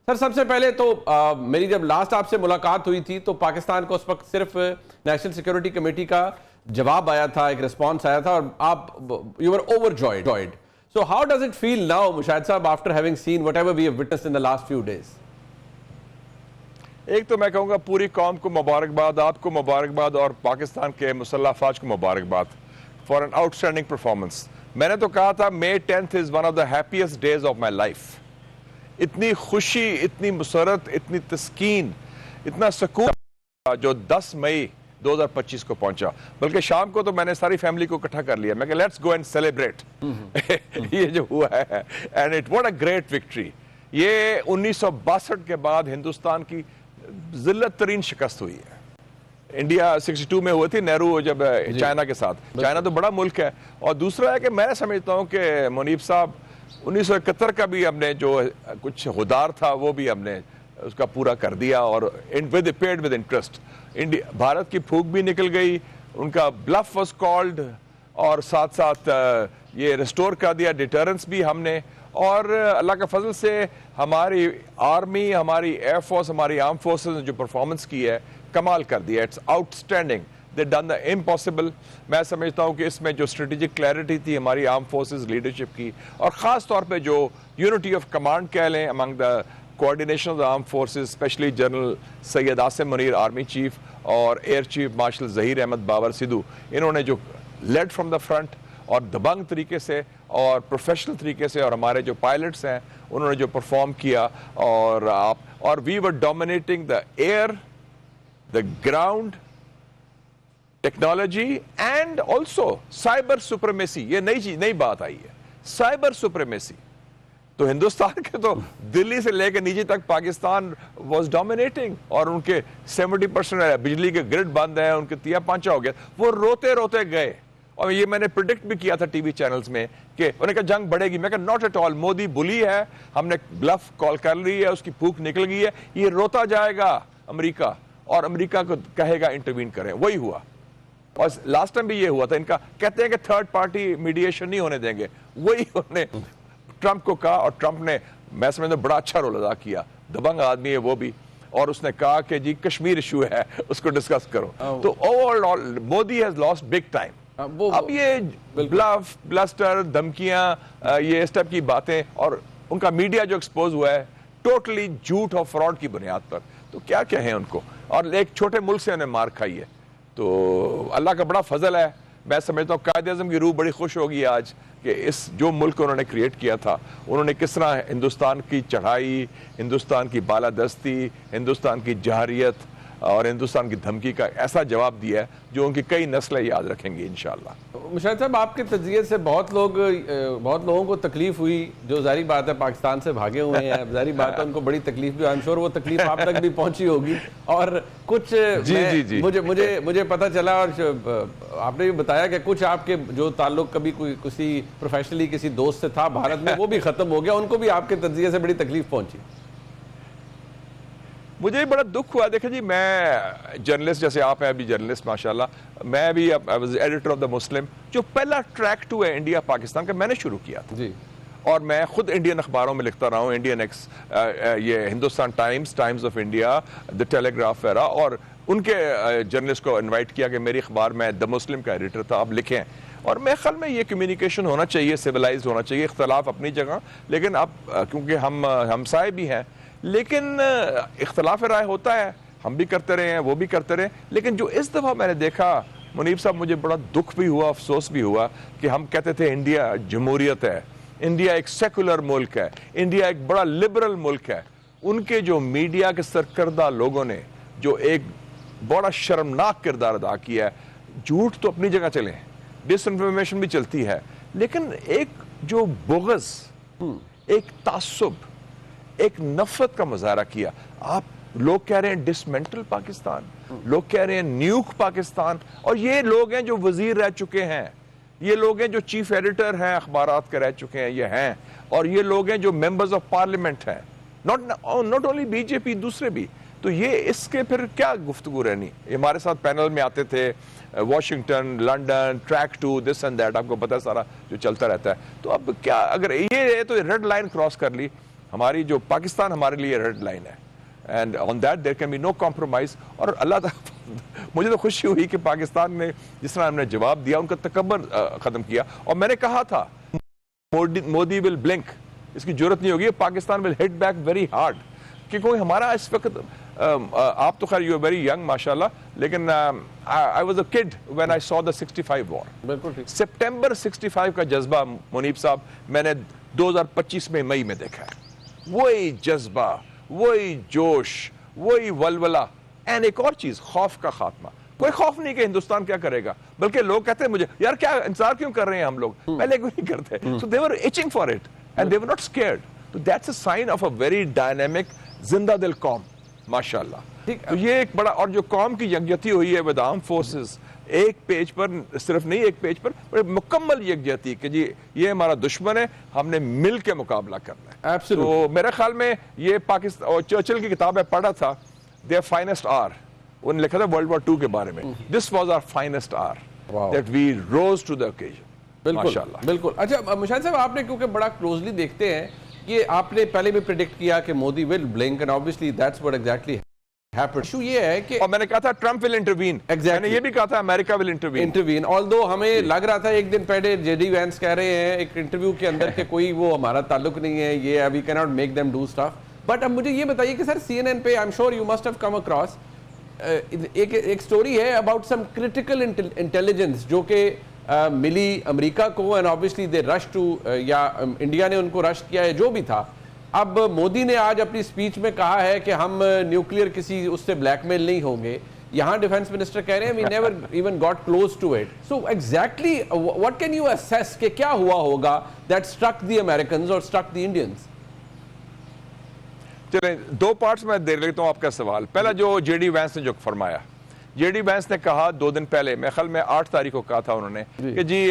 Sir सबसे पहले तो मेरी जब लास्ट आपसे मुलाकात हुई थी तो पाकिस्तान को उस वक्त सिर्फ नेशनल सिक्योरिटी कमेटी का जवाब आया था, एक रिस्पांस आया था और आप you were overjoyed. So how does it feel now Mushahid साहब after having seen whatever we have witnessed in the last few days? एक तो मैं कहूँगा पूरी कौम को मुबारकबाद, आपको मुबारकबाद और पाकिस्तान के मुसल्लह अफवाज को मुबारकबाद फॉर एन आउटस्टैंडिंग परफॉर्मेंस. मैंने तो कहा था May 10th is one of the happiest days of my life. इतनी खुशी, इतनी मुसरत, इतनी तस्कीन, इतना सुकून जो 10 मई 2025 को पहुंचा. बल्कि शाम को तो मैंने सारी फैमिली को इकट्ठा कर लिया. मैं कहा लेट्स गो एंड सेलिब्रेट ये जो हुआ है. And it what a great victory. ये 1962 के बाद हिंदुस्तान की जिल्लत तरीन शिकस्त हुई है. इंडिया 62 में हुई थी, नेहरू जब चाइना के साथ. चाइना तो बड़ा मुल्क है. और दूसरा है कि मैं समझता हूँ कि मुनीब साहब 1971 का भी हमने जो कुछ हुदार था वो भी हमने उसका पूरा कर दिया और paid with interest. India Bharat की फूक भी निकल गई, उनका ब्लफ वाज कॉल्ड और साथ साथ ये रिस्टोर कर दिया डिटरेंस भी हमने. और अल्लाह के फजल से हमारी आर्मी, हमारी एयरफोर्स, हमारी आर्म फोर्सेस ने जो परफॉर्मेंस की है कमाल कर दिया. It's outstanding. They done the impossible. मैं समझता हूँ कि इसमें जो स्ट्रेटेजिक क्लैरिटी थी हमारी आर्म फोर्सेस लीडरशिप की और ख़ास तौर पे जो यूनिटी ऑफ कमांड कह लें among the coordination of the arm forces, specially general Syed Asim Munir army chief और air chief marshal Zaheer Ahmed Babar Sidhu, इन्होंने जो लेड फ्रॉम द फ्रंट और दबंग तरीके से और प्रोफेशनल तरीके से, और हमारे जो पायलट्स हैं उन्होंने जो परफॉर्म किया और we were dominating the air, the ground, technology and also cyber supremacy. ये नई बात आई है, साइबर सुप्रीमेसी. तो हिंदुस्तान के तो दिल्ली से लेकर नीचे तक पाकिस्तान वाज डोमिनेटिंग और उनके 70% बिजली के ग्रिड बंद है, उनके तिया पांचा हो गया. वो रोते रोते गए और ये मैंने प्रिडिक्ट भी किया था टीवी चैनल्स में कि उन्होंने कहा जंग बढ़ेगी. मैं कहा नॉट एट ऑल. मोदी बुली है, हमने ब्लफ कॉल कर ली है, उसकी फूक निकल गई है. ये रोता जाएगा अमेरिका और अमेरिका को कहेगा इंटरवीन करें. वही हुआ और लास्ट टाइम भी ये हुआ था. इनका कहते हैं कि थर्ड पार्टी मीडिएशन नहीं होने देंगे. वही उन्होंने ट्रंप को कहा और ट्रंप ने, मैं समझता हूं, बड़ा अच्छा रोल अदा किया. दबंग आदमी है वो भी. और उसने कहा कि जी कश्मीर इशू है, उसको डिस्कस करो. तो overall Modi has lost big time. अब ये ब्लफ, ब्लस्टर, धमकियां, ये इस टाइप की बातें और उनका मीडिया जो एक्सपोज हुआ है टोटली झूठ और फ्रॉड की बुनियाद पर, तो क्या कहें उनको. और एक छोटे मुल्क से उन्हें मार खाई है. तो अल्लाह का बड़ा फजल है. मैं समझता हूँ कायद आज़म की रूह बड़ी खुश होगी आज कि इस जो मुल्क उन्होंने क्रिएट किया था, उन्होंने किस तरह हिंदुस्तान की चढ़ाई, हिंदुस्तान की बालादस्ती, हिंदुस्तान की जहारियत और हिंदुस्तान की धमकी का ऐसा जवाब दिया है जो उनकी कई नस्लें याद रखेंगी इंशाअल्लाह. मुशाहिद साहब, आपके तजज़िये से बहुत लोगों को तकलीफ हुई जो जारी बात है पाकिस्तान से भागे हुए हैं. जारी बात है उनको बड़ी तकलीफ भी, आई एम श्योर वो तकलीफ आप तक भी पहुंची होगी. और कुछ जी. मुझे पता चला और आपने भी बताया कि कुछ आपके जो ताल्लुक कभी किसी प्रोफेशनली किसी दोस्त से था भारत में, वो भी खत्म हो गया. उनको भी आपके तजज़िये से बड़ी तकलीफ पहुंची. मुझे बड़ा दुख हुआ. देखिए जी, मैं जर्नलिस्ट, जैसे आप हैं अभी जर्नलिस्ट माशाल्लाह, मैं भी एडिटर ऑफ द मुस्लिम, जो पहला ट्रैक टू है इंडिया पाकिस्तान का मैंने शुरू किया था जी. और मैं खुद इंडियन अखबारों में लिखता रहा हूँ, इंडियन एक्स, ये Hindustan times, times of India, the telegraph वगैरह, और उनके जर्नलिस्ट को इन्वाइट किया कि मेरी अखबार में द मुस्लिम का एडिटर था, आप लिखें. और मेरे ख्याल में ये कम्युनिकेशन होना चाहिए, सिविलाइज्ड होना चाहिए. इख्तलाफ अपनी जगह, लेकिन अब क्योंकि हम हमसाए भी हैं, लेकिन इख्तलाफ राय होता है, हम भी करते रहे हैं, वो भी करते रहे. लेकिन जो इस दफ़ा मैंने देखा मुनीब साहब, मुझे बड़ा दुख भी हुआ, अफसोस भी हुआ कि हम कहते थे इंडिया जमहूरियत है, इंडिया एक सेकुलर मुल्क है, इंडिया एक बड़ा लिबरल मुल्क है. उनके जो मीडिया के सरकर्दा लोगों ने जो एक बड़ा शर्मनाक किरदार अदा किया है. झूठ तो अपनी जगह चले, डिसइंफॉर्मेशन भी चलती है, लेकिन एक जो बुग़्ज़, एक तासुब, एक नफरत का मुजाहरा किया. आप लोग कह रहे हैं डिसमेंटल पाकिस्तान, लोग कह रहे हैं न्यूक पाकिस्तान, और ये लोग हैं जो वजीर रह चुके हैं, ये लोग हैं जो चीफ एडिटर हैं अखबारात के रह चुके हैं, ये हैं. और ये लोग हैं जो मेंबर्स ऑफ पार्लियामेंट हैं, नॉट ओनली बीजेपी, दूसरे भी. तो ये इसके फिर क्या गुफ्तगू रहनी. हमारे साथ पैनल में आते थे Washington, London, track two, this and that, आपको पता है सारा जो चलता रहता है. तो अब क्या, अगर ये तो रेड लाइन क्रॉस कर ली, हमारी जो पाकिस्तान हमारे लिए रेड लाइन है, and on that there can be no compromise. और अल्लाह मुझे तो खुशी हुई कि पाकिस्तान ने जिस तरह हमने जवाब दिया, उनका तकब्बर खत्म किया। और मैंने कहा था मोदी विल ब्लिंक, इसकी जरूरत नहीं होगी, Pakistan will hit back very hard. क्योंकि हमारा इस वक्त आप तो खैर यू आर वेरी यंग माशाल्लाह, लेकिन I was a kid when I saw the 65 war. बिल्कुल ठीक। सितंबर 65 का जज्बा मुनीब साहब मैंने 2025 में मई में देखा है। वही जज्बा, वही जोश, वही वलवला। एंड एक और चीज, खौफ का खात्मा। कोई खौफ नहीं कि हिंदुस्तान क्या करेगा, बल्कि लोग कहते हैं मुझे यार क्या इंतजार क्यों कर रहे हैं हम लोग, पहले क्यों नहीं करते। So they were itching for it and they were not scared. तो that's a sign of a very dynamic जिंदा दिल कौम माशाल्लाह। तो ये एक बड़ा, और जो कौम की यकजहती हुई है विद आर्म फोर्सेस, एक पेज पर, सिर्फ नहीं एक पेज पर मुकम्मल यकजहती कि जी ये हमारा दुश्मन है, हमने मिल के मुकाबला करना है। तो मेरे ख्याल में ये पाकिस्तान, और चर्चिल की किताब में पढ़ा था, देयर फाइनेस्ट आवर, उन्होंने लिखा था वर्ल्ड वॉर 2 के बारे में, this was our finest hour that we rose to the occasion. माशाल्लाह। बिल्कुल। अच्छा मुशाहिद साहब, आपने क्योंकि बड़ा क्लोजली देखते हैं, ये आपने पहले भी प्रेडिक्ट किया कि Modi will blink, and obviously that's what exactly happened. Issue ये है कि, और मैंने कहा था ट्रंप विल इंटरवीन, मैंने ये भी कहा था अमेरिका विल इंटरवीन। ऑल्दो हमें लग रहा था एक दिन पहले जेडी वैंस कह रहे हैं एक इंटरव्यू के अंदर कि कोई वो हमारा ताल्लुक नहीं है, ये we can not make them do stuff. But अब मुझे ये बताइए कि सर CNN पे, I am sure you must have come across, एक स्टोरी है अबाउट सम क्रिटिकल इंटेलिजेंस जो कि मिली अमेरिका को, and obviously they rush to, या इंडिया ने उनको रश किया है, जो भी था। अब मोदी ने आज अपनी स्पीच में कहा है कि हम न्यूक्लियर किसी उससे ब्लैकमेल नहीं होंगे। यहाँ डिफेंस मिनिस्टर कह रहे हैं we never even got close to it. So exactly what can you assess कि क्या हुआ होगा दैट स्ट्रक द अमेरिकन्स और स्ट्रक द इंडियंस? चलें, दो पार्ट्स में दे लेता हूँ आपका सवाल। पहला जो जेडी वैंस ने जो फरमाया, जेडी वैंस ने कहा 2 दिन पहले, मैं ख्याल में 8 तारीख को कहा था उन्होंने कि जी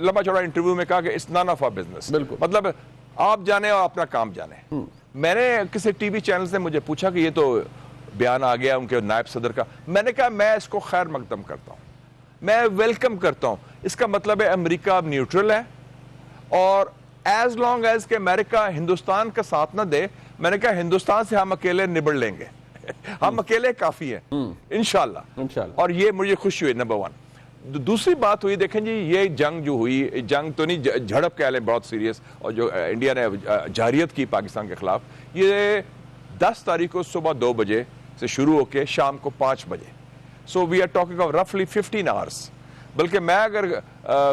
लंबा चौड़ा इंटरव्यू में कहा कि it's none of our business, मतलब आप जाने और अपना काम जाने। मैंने किसी टीवी चैनल से मुझे पूछा कि ये तो बयान आ गया उनके नायब सदर का, मैंने कहा मैं इसको खैर मकदम करता हूँ, मैं वेलकम करता हूँ। इसका मतलब है अमेरिका अब न्यूट्रल है, और एज लॉन्ग एज के अमेरिका हिंदुस्तान का साथ ना दे, मैंने कहा हिंदुस्तान से हम अकेले निबड़ लेंगे, हम अकेले काफी हैं इंशाल्लाह। और ये मुझे खुशी हुई, नंबर 1। दूसरी बात हुई, देखें जी ये जंग जो हुई, जंग तो नहीं, झड़प कह लें बहुत सीरियस, और जो इंडिया ने जारियत की पाकिस्तान के खिलाफ, ये 10 तारीख को सुबह 2 बजे से शुरू होकर शाम को 5 बजे। So we are talking of रफली 15 आवर्स। बल्कि मैं अगर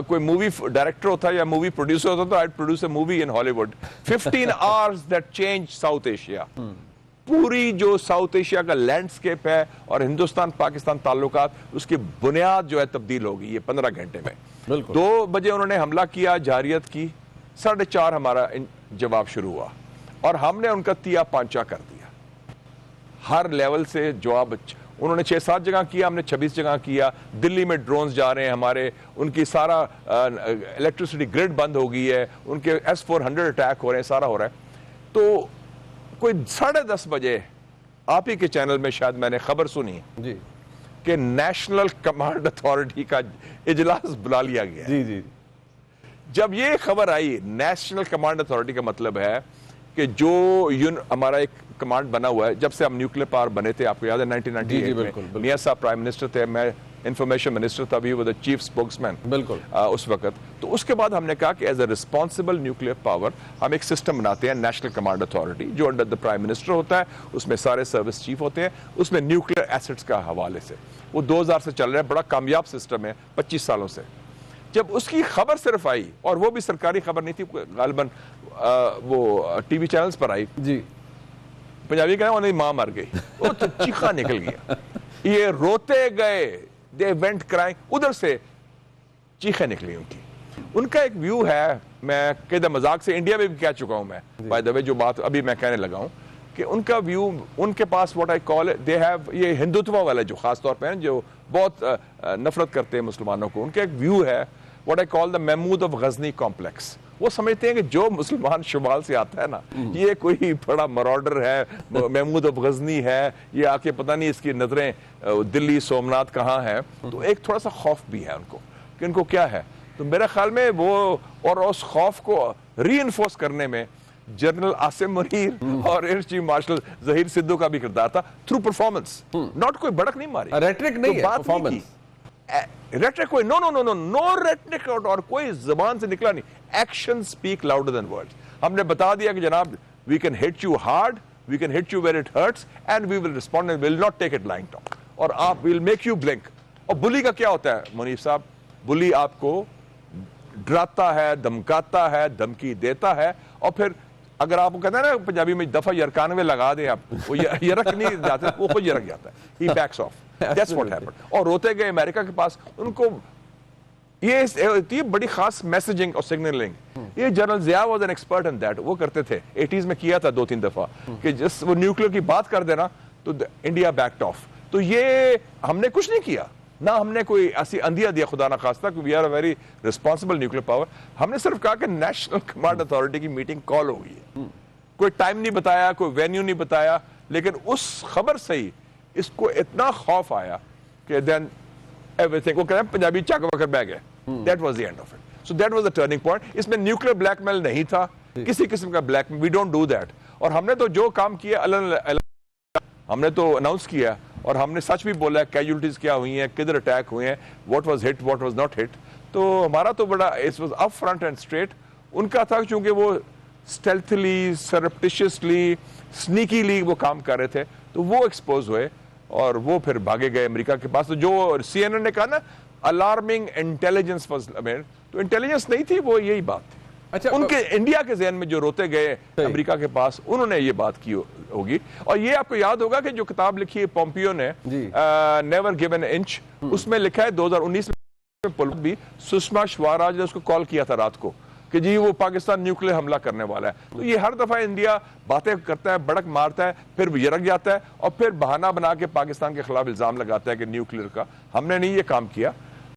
कोई मूवी डायरेक्टर होता या मूवी प्रोड्यूसर होता तो I produce a movie in Hollywood. 15 hours that change south Asia. पूरी जो साउथ एशिया का लैंडस्केप है और हिंदुस्तान पाकिस्तान ताल्लुकात, उसकी बुनियाद जो है तब्दील होगी ये 15 घंटे में। 2 बजे उन्होंने हमला किया, जारियत की, 4:30 हमारा जवाब शुरू हुआ, और हमने उनका तिया पांचा कर दिया। हर लेवल से जवाब उन्होंने 6-7 जगह किया, हमने 26 जगह किया। दिल्ली में ड्रोन्स जा रहे हैं हमारे, उनकी सारा इलेक्ट्रिसिटी ग्रिड बंद हो गई है, उनके S-400 अटैक हो रहे हैं, सारा हो रहा है। तो कोई 10:30 बजे आप ही के चैनल में शायद मैंने खबर सुनी जी कि नेशनल कमांड अथॉरिटी का इजलास बुला लिया गया। जी। जब ये खबर आई, नेशनल कमांड अथॉरिटी का मतलब है कि जो हमारा एक कमांड बना हुआ है, जब से हम न्यूक्लियर पावर बने थे, आपको याद है 1998 में मियां साहब प्राइम मिनिस्टर थे, मैं इंफॉर्मेशन मिनिस्टर था, भी वो द चीफ स्पोक्समैन उस वक्त। तो उसके बाद हमने कहा कि as a responsible nuclear power हम एक सिस्टम बनाते हैं, नेशनल कमांड अथॉरिटी, जो अंडर द प्राइम मिनिस्टर होता है, उसमें सारे सर्विस चीफ होते हैं, उसमें न्यूक्लियर एसेट्स का हवाले से वो 2000 से चल रहा है, बड़ा कामयाब सिस्टम है 25 सालों से। जब उसकी खबर सिर्फ आई, और वो भी सरकारी खबर नहीं थी, गालिबन वो टीवी चैनल्स पर आई जी, पंजाबी कहें उन्हें मां मर गई, वो तो चीखा निकल गया, ये रोते गए, दे वेंट क्राइंग, उधर से चीखें निकली उनकी। उनका एक व्यू है, मैं कहता मजाक से इंडिया में भी कह चुका हूं मैं, बाय द वे जो बात अभी मैं कहने लगा हूं, कि उनका व्यू, उनके पास what I call, they have, ये हिंदुत्व वाले जो खास तौर पे जो बहुत नफरत करते हैं मुसलमानों को, उनका एक व्यू है what I call the Mahmud of Ghazni complex. वो समझते हैं कि जो मुसलमान शुमाल से आता है ना, ये कोई बड़ा मरॉडर है, महमूद ऑफ गजनी है, ये आके पता नहीं इसकी नजरें दिल्ली सोमनाथ कहाँ है। तो एक थोड़ा सा खौफ भी है उनको कि इनको क्या है। तो मेरे ख्याल में वो, और उस खौफ को रीइंफोर्स करने में जनरल आसिम मुनीर और air chief marshal Zaheer Sidhu का भी किरदार था, थ्रू परफॉर्मेंस। नॉट कोई भड़क नहीं मारी, रेटरिक नहीं है, परफॉर्मेंस। रेटरिक कोई नो रेटरिक और कोई जबान से निकला नहीं। Action speak louder than words. हमने बता दिया कि जनाब we can hit you hard, we can hit you where it hurts and we will respond and will not take it lying down, और आप विल मेक यू ब्लिंक। और बुली का क्या होता है मुनीफ साहब? बुली आपको डराता है, धमकाता है, धमकी देता है, और फिर अगर आपको कहते हैं ना पंजाबी में दफा यरकानवे लगा दें आप, वो यरक नहीं जाते, वो खुद यरक जाता है, he backs off. That's what happened. और रोते गए अमेरिका के पास, उनको ये बड़ी खास मैसेजिंग और सिग्नलिंग, ये general Zia was an expert in that, वो करते थे 80s में, किया था 2-3 दफा कि जिस वो न्यूक्लियर की बात कर देना तो इंडिया बैक्ड ऑफ। तो ये हमने कुछ नहीं किया ना, हमने कोई ऐसी अंधिया दिया खुदा ना खास्ता, we are a very responsible nuclear power. हमने सिर्फ कहा कि नेशनल कमांड अथॉरिटी की मीटिंग कॉल हो गई है, कोई टाइम नहीं बताया, कोई वेन्यू नहीं बताया, लेकिन उस खबर से ही इसको इतना खौफ आया कि देन एवरीथिंग, वो कहते हैं पंजाबी चक वकर बह गए, that was the end of it. So that was the turning point. इसमें न्यूक्लियर ब्लैकमेल नहीं था, किसी किस्म का black, we don't do that. और हमने तो जो काम किया हमने तो अनाउंस किया, और हमने सच भी बोला कैजुअलिटीज क्या हुई हैं, किधर अटैक हुए हैं, what was hit, what was not hit. तो हमारा तो बड़ा it was up front end straight. उनका था क्योंकि वो स्टेल्थली, सरप्टिशियसली, स्नीकीली वो काम कर रहे थे, तो वो एक्सपोज हुए और वो फिर भागे गए अमेरिका के पास। तो जो CNN ने कहा ना अलार्मिंग इंटेलिजेंस वाज, तो इंटेलिजेंस नहीं थी, वो यही बात थी। अच्छा, उनके इंडिया के जहन में जो रोते गए अमेरिका के पास, उन्होंने ये बात की होगी। और ये आपको याद होगा कि जो किताब लिखी है पोम्पियो ने, नेवर गिवन इंच, उसमें लिखा है 2019 में भी सुषमा स्वराज ने उसको कॉल किया था रात को कि जी वो पाकिस्तान न्यूक्लियर हमला करने वाला है। तो ये हर दफा इंडिया बातें करता है, भड़क मारता है, फिर यरक जाता है, और फिर बहाना बना के पाकिस्तान के खिलाफ इल्जाम लगाता है कि न्यूक्लियर का। हमने नहीं ये काम किया।